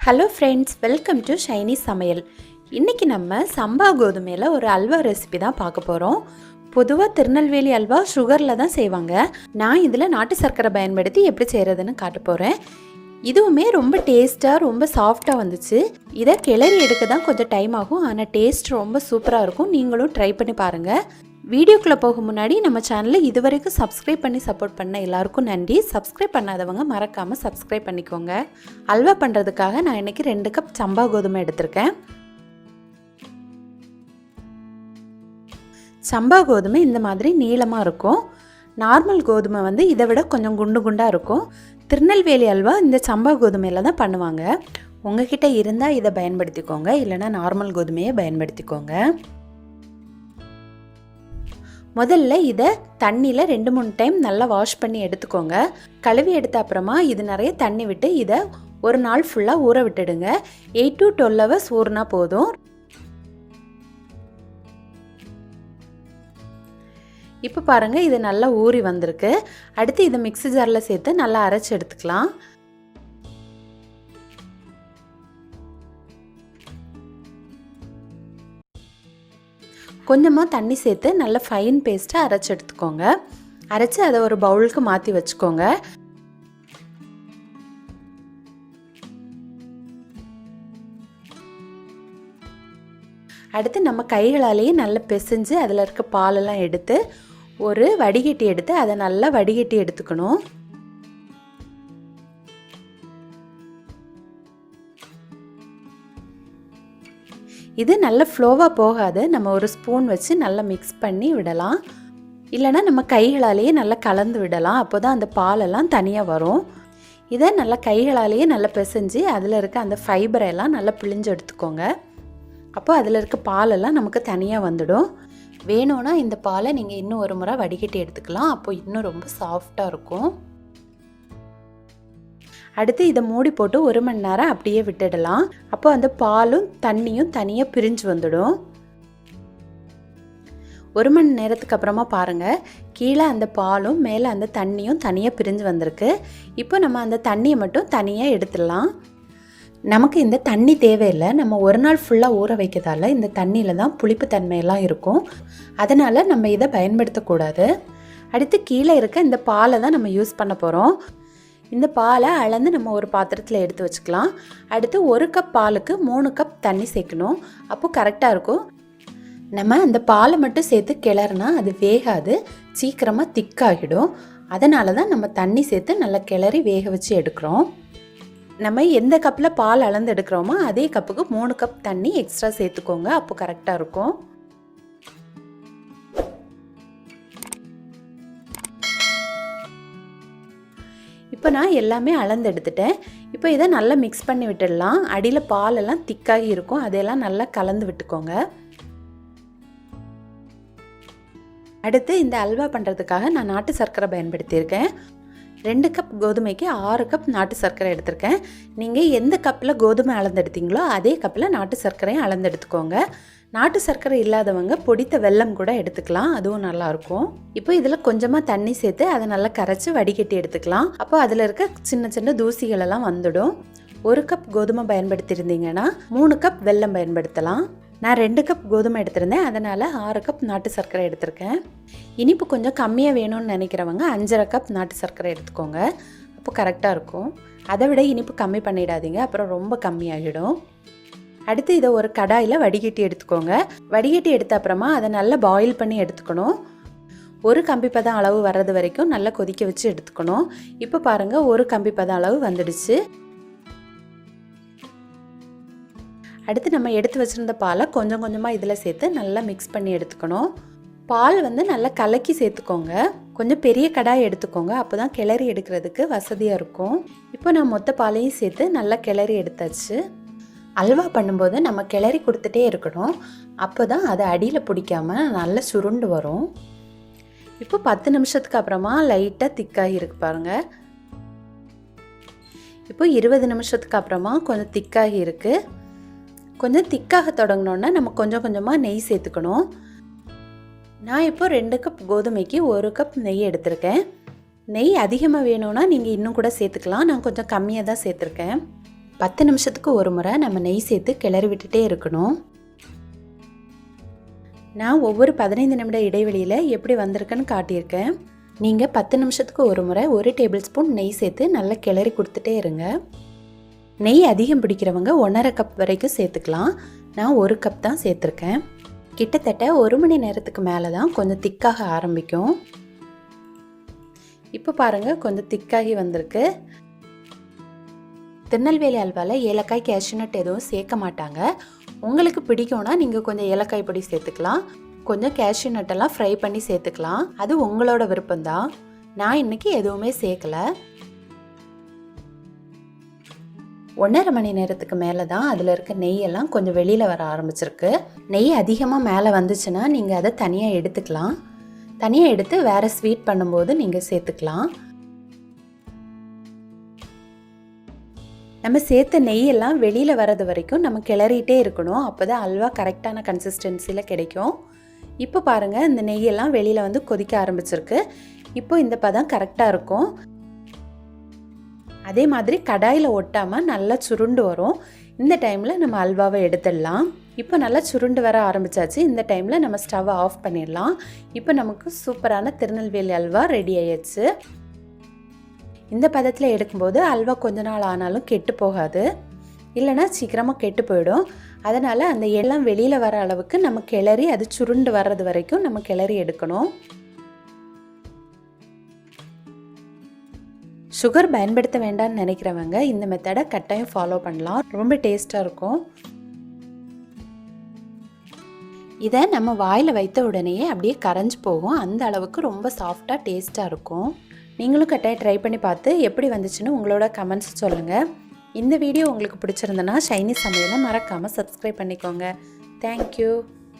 Hello friends, welcome to Shiny Samayal. இன்றைக்கி நம்ம சம்பா கோதுமையில் ஒரு அல்வா ரெசிபி தான் பார்க்க போகிறோம். பொதுவாக திருநெல்வேலி அல்வா சுகரில் தான் செய்வாங்க. நான் இதில் நாட்டு சர்க்கரை பயன்படுத்தி எப்படி செய்கிறதுன்னு காட்ட போகிறேன். இதுவுமே ரொம்ப டேஸ்ட்டாக ரொம்ப சாஃப்டாக வந்துச்சு. இதை கிளறி எடுக்க தான் கொஞ்சம் டைம் ஆகும், ஆனால் டேஸ்ட் ரொம்ப சூப்பராக இருக்கும். நீங்களும் ட்ரை பண்ணி பாருங்கள். வீடியோக்குள்ளே போக முன்னாடி நம்ம சேனலை இது வரைக்கும் சப்ஸ்கிரைப் பண்ணி சப்போர்ட் பண்ண எல்லாருக்கும் நன்றி. சப்ஸ்கிரைப் பண்ணாதவங்க மறக்காமல் சப்ஸ்கிரைப் பண்ணிக்கோங்க. அல்வா பண்ணுறதுக்காக நான் இன்றைக்கி 2 கப் சம்பா கோதுமை எடுத்திருக்கேன். சம்பா கோதுமை இந்த மாதிரி நீளமாக இருக்கும். நார்மல் கோதுமை இதை விட கொஞ்சம் குண்டு குண்டாக இருக்கும். திருநெல்வேலி அல்வா இந்த சம்பா கோதுமையில் தான் பண்ணுவாங்க. உங்ககிட்ட இருந்தால் இதை பயன்படுத்திக்கோங்க, இல்லைனா நார்மல் கோதுமையை பயன்படுத்திக்கோங்க. முதல்ல இதை தண்ணியில் 2-3 டைம் நல்லா வாஷ் பண்ணி எடுத்துக்கோங்க. கழுவி எடுத்த அப்புறமா இது நிறைய தண்ணி விட்டு இதை ஒரு நாள் ஃபுல்லாக ஊற விட்டுடுங்க. 8 to 12 hours ஊறினா போதும். இப்போ பாருங்கள், இது நல்லா ஊறி வந்திருக்கு. அடுத்து இதை மிக்ஸி ஜாரில் சேர்த்து நல்லா அரைச்சி எடுத்துக்கலாம். கொஞ்சமாக தண்ணி சேர்த்து நல்லா ஃபைன் பேஸ்ட்டாக அரைச்சி எடுத்துக்கோங்க. அரைச்சி அதை ஒரு பவுலுக்கு மாற்றி வச்சுக்கோங்க. அடுத்து நம்ம கைகளாலேயே நல்லா பிசைஞ்சு அதில் இருக்க பாலெல்லாம் எடுத்து ஒரு வடிகட்டி எடுத்து அதை நல்லா வடிகட்டி எடுத்துக்கணும். இது நல்ல ஃப்ளோவாக போகாது. நம்ம ஒரு ஸ்பூன் வச்சு நல்லா மிக்ஸ் பண்ணி விடலாம், இல்லைனா நம்ம கைகளாலேயே நல்லா கலந்து விடலாம். அப்போ தான் அந்த பாலெல்லாம் தனியாக வரும். இதை நல்லா கைகளாலேயே நல்லா பிசைஞ்சு அதில் இருக்க அந்த ஃபைபரெல்லாம் நல்லா பிழிஞ்சு எடுத்துக்கோங்க. அப்போ அதில் இருக்க பாலெல்லாம் நமக்கு தனியாக வந்துடும். வேணும்னா இந்த பாலை நீங்கள் இன்னும் ஒரு முறை வடிகட்டி எடுத்துக்கலாம். அப்போ இன்னும் ரொம்ப சாஃப்டாக இருக்கும். அடுத்து இதை மூடி போட்டு 1 மணி நேரம் அப்படியே விட்டுடலாம். அப்போ அந்த பாலும் தண்ணியும் தனியாக பிரிஞ்சு வந்துடும். 1 மணி நேரத்துக்கு அப்புறமா பாருங்கள், கீழே அந்த பாலும் மேலே அந்த தண்ணியும் தனியாக பிரிஞ்சு வந்திருக்கு. இப்போ நம்ம அந்த தண்ணியை மட்டும் தனியாக எடுத்துடலாம். நமக்கு இந்த தண்ணி தேவையில்லை. நம்ம ஒரு நாள் ஃபுல்லாக ஊற வைக்கிறதால இந்த தண்ணியில் தான் புளிப்பு தன்மையெல்லாம் இருக்கும். அதனால் நம்ம இதை பயன்படுத்தக்கூடாது. அடுத்து கீழே இருக்க இந்த பாலை தான் நம்ம யூஸ் பண்ண போகிறோம். இந்த பாலை அளந்து நம்ம ஒரு பாத்திரத்தில் எடுத்து வச்சுக்கலாம். அடுத்து 1 கப் பாலுக்கு 3 கப் தண்ணி சேர்க்கணும். அப்போது கரெக்டாக இருக்கும். நம்ம அந்த பாலை மட்டும் சேர்த்து கிளறினா அது வேகாது, சீக்கிரமாக திக்காகிடும். அதனால தான் நம்ம தண்ணி சேர்த்து நல்லா கிளறி வேக வச்சு எடுக்கிறோம். நம்ம எந்த கப்பில் பால் அளந்து எடுக்கிறோமோ அதே கப்புக்கு 3 கப் தண்ணி எக்ஸ்ட்ரா சேர்த்துக்கோங்க. அப்போ கரெக்டாக இருக்கும். இப்போ நான் எல்லாமே அளந்து எடுத்துட்டேன். இப்போ இதை நல்லா மிக்ஸ் பண்ணி விட்டுடலாம். அடியில் பாலெல்லாம் திக்காகி இருக்கும், அதையெல்லாம் நல்லா கலந்து விட்டுக்கோங்க. அடுத்து இந்த அல்வா பண்ணுறதுக்காக நான் நாட்டு சர்க்கரை பயன்படுத்தியிருக்கேன். 2 கப் கோதுமைக்கு 6 கப் நாட்டு சர்க்கரை எடுத்திருக்கேன். நீங்கள் எந்த கப்பில் கோதுமை அளந்தெடுத்தீங்களோ அதே கப்பில் நாட்டு சர்க்கரையும் அளந்தெடுத்துக்கோங்க. நாட்டு சர்க்கரை இல்லாதவங்க பொடித்த வெல்லம் கூட எடுத்துக்கலாம், அதுவும் நல்லாயிருக்கும். இப்போ இதில் கொஞ்சமாக தண்ணி சேர்த்து அதை நல்லா கரைச்சி வடிகட்டி எடுத்துக்கலாம். அப்போ அதில் இருக்க சின்ன சின்ன தூசிகள் எல்லாம் வந்துடும். 1 கப் கோதுமை பயன்படுத்தியிருந்தீங்கன்னா 3 கப் வெல்லம் பயன்படுத்தலாம். நான் 2 கப் கோதுமை எடுத்திருந்தேன், அதனால் 6 கப் நாட்டு சர்க்கரை எடுத்திருக்கேன். இனிப்பு கொஞ்சம் கம்மியாக வேணும்னு நினைக்கிறவங்க 5.5 கப் நாட்டு சர்க்கரை எடுத்துக்கோங்க. அப்போ கரெக்டாக இருக்கும். அதை விட இனிப்பு கம்மி பண்ணிடாதீங்க, அப்புறம் ரொம்ப கம்மியாகிடும். அடுத்து இதை ஒரு கடாயில் வடிகட்டி எடுத்துக்கோங்க. வடிகட்டி எடுத்த அப்புறமா அதை நல்லா பாயில் பண்ணி எடுத்துக்கணும். ஒரு கம்பி பதம் அளவு வர்றது வரைக்கும் நல்லா கொதிக்க வச்சு எடுத்துக்கணும். இப்போ பாருங்கள், ஒரு கம்பி பதம் அளவு வந்துடுச்சு. அடுத்து நம்ம எடுத்து வச்சுருந்த பாலை கொஞ்சம் கொஞ்சமாக இதில் சேர்த்து நல்லா மிக்ஸ் பண்ணி எடுத்துக்கணும். பால் நல்லா கலக்கி சேர்த்துக்கோங்க. கொஞ்சம் பெரிய கடாய் எடுத்துக்கோங்க, அப்போ தான் கிளறி எடுக்கிறதுக்கு வசதியாக இருக்கும். இப்போ நான் மொத்த பாலையும் சேர்த்து நல்லா கிளறி எடுத்தாச்சு. அல்வா பண்ணும்போது நம்ம கிளறி கொடுத்துட்டே இருக்கணும். அப்போ தான் அது அடியில் பிடிக்காமல் நல்லா சுருண்டு வரும். இப்போ 10 நிமிஷத்துக்கு அப்புறமா லைட்டாக திக்காகி இருக்கு பாருங்கள். இப்போ 20 நிமிஷத்துக்கு அப்புறமா கொஞ்சம் திக்காகி இருக்குது. கொஞ்சம் திக்காக தொடங்கினோன்னா நம்ம கொஞ்சம் கொஞ்சமாக நெய் சேர்த்துக்கணும். நான் இப்போ 2 கப் கோதுமைக்கு 1 கப் நெய் எடுத்திருக்கேன். நெய் அதிகமாக வேணும்னா நீங்கள் இன்னும் கூட சேர்த்துக்கலாம். நான் கொஞ்சம் கம்மியாக தான் சேர்த்துருக்கேன். 10 நிமிஷத்துக்கு ஒரு முறை நம்ம நெய் சேர்த்து கிளறி விட்டுட்டே இருக்கணும். நான் ஒவ்வொரு 15 நிமிட இடைவெளியில் எப்படி வந்திருக்குன்னு காட்டியிருக்கேன். நீங்கள் 10 நிமிஷத்துக்கு ஒரு முறை 1 டேபிள் ஸ்பூன் நெய் சேர்த்து நல்லா கிளறி கொடுத்துட்டே இருங்க. நெய் அதிகம் பிடிக்கிறவங்க 1.5 கப் வரைக்கும் சேர்த்துக்கலாம். நான் 1 கப் தான் சேர்த்துருக்கேன். கிட்டத்தட்ட 1 மணி நேரத்துக்கு மேலே தான் கொஞ்சம் திக்காக ஆரம்பிக்கும். இப்போ பாருங்கள், கொஞ்சம் திக்காகி வந்திருக்கு. திருநெல்வேலி அல்வாவில் ஏலக்காய் கேஷ்யூநட் எதுவும் சேர்க்க மாட்டாங்க. உங்களுக்கு பிடிக்கும்னா நீங்கள் கொஞ்சம் ஏலக்காய் பொடி சேர்த்துக்கலாம். கொஞ்சம் கேஷ்யூநட்டெல்லாம் ஃப்ரை பண்ணி சேர்த்துக்கலாம். அது உங்களோட விருப்பம்தான். நான் இன்றைக்கி எதுவுமே சேர்க்கலை. 1.5 மணி நேரத்துக்கு மேலே தான் அதில் இருக்க நெய்யெல்லாம் கொஞ்சம் வெளியில் வர ஆரம்பிச்சிருக்கு. நெய் அதிகமாக மேலே வந்துச்சுன்னா நீங்கள் அதை தனியாக எடுத்துக்கலாம். தனியாக எடுத்து வேறு ஸ்வீட் பண்ணும்போது நீங்கள் சேர்த்துக்கலாம். நம்ம சேர்த்த நெய்யெல்லாம் வெளியில் வர்றது வரைக்கும் நம்ம கிளறிட்டே இருக்கணும். அப்போ தான் அல்வா கரெக்டான கன்சிஸ்டன்சியில் கிடைக்கும். இப்போ பாருங்கள், இந்த நெய்யெல்லாம் வெளியில் வந்து கொதிக்க ஆரம்பிச்சிருக்கு. இப்போ இந்த பதம் கரெக்டாக இருக்கும். அதே மாதிரி கடாயில் ஒட்டாமல் நல்லா சுருண்டு வரும். இந்த டைமில் நம்ம அல்வாவை எடுத்துடலாம். இப்போ நல்லா சுருண்டு வர ஆரம்பித்தாச்சு. இந்த டைமில் நம்ம ஸ்டவ்வை ஆஃப் பண்ணிடலாம். இப்போ நமக்கு சூப்பரான திருநெல்வேலி அல்வா ரெடி ஆயிடுச்சு. இந்த பதத்தில் எடுக்கும்போது அல்வா கொஞ்ச நாள் ஆனாலும் கெட்டு போகாது, இல்லைனா சீக்கிரமாக கெட்டு போயிடும். அதனால் அந்த எல்லாம் வெளியில் வர அளவுக்கு நம்ம கிளறி அது சுருண்டு வர்றது வரைக்கும் நம்ம கிளறி எடுக்கணும். சுகர் பயன்படுத்த வேண்டாம்னு நினைக்கிறவங்க இந்த மெத்தடை கட்டாயம் ஃபாலோ பண்ணலாம். ரொம்ப டேஸ்ட்டாக இருக்கும். இதை நம்ம வாயில் வைத்த உடனேயே அப்படியே கரைஞ்சி போகும். அந்த அளவுக்கு ரொம்ப சாஃப்டாக டேஸ்ட்டாக இருக்கும். நீங்களும் கட்டாயம் ட்ரை பண்ணி பார்த்து எப்படி வந்துச்சுன்னு உங்களோட கமெண்ட்ஸ் சொல்லுங்கள். இந்த வீடியோ உங்களுக்கு பிடிச்சிருந்தனா ஷைனி சமையலை மறக்காமல் சப்ஸ்கிரைப் பண்ணிக்கோங்க. தேங்க்யூ.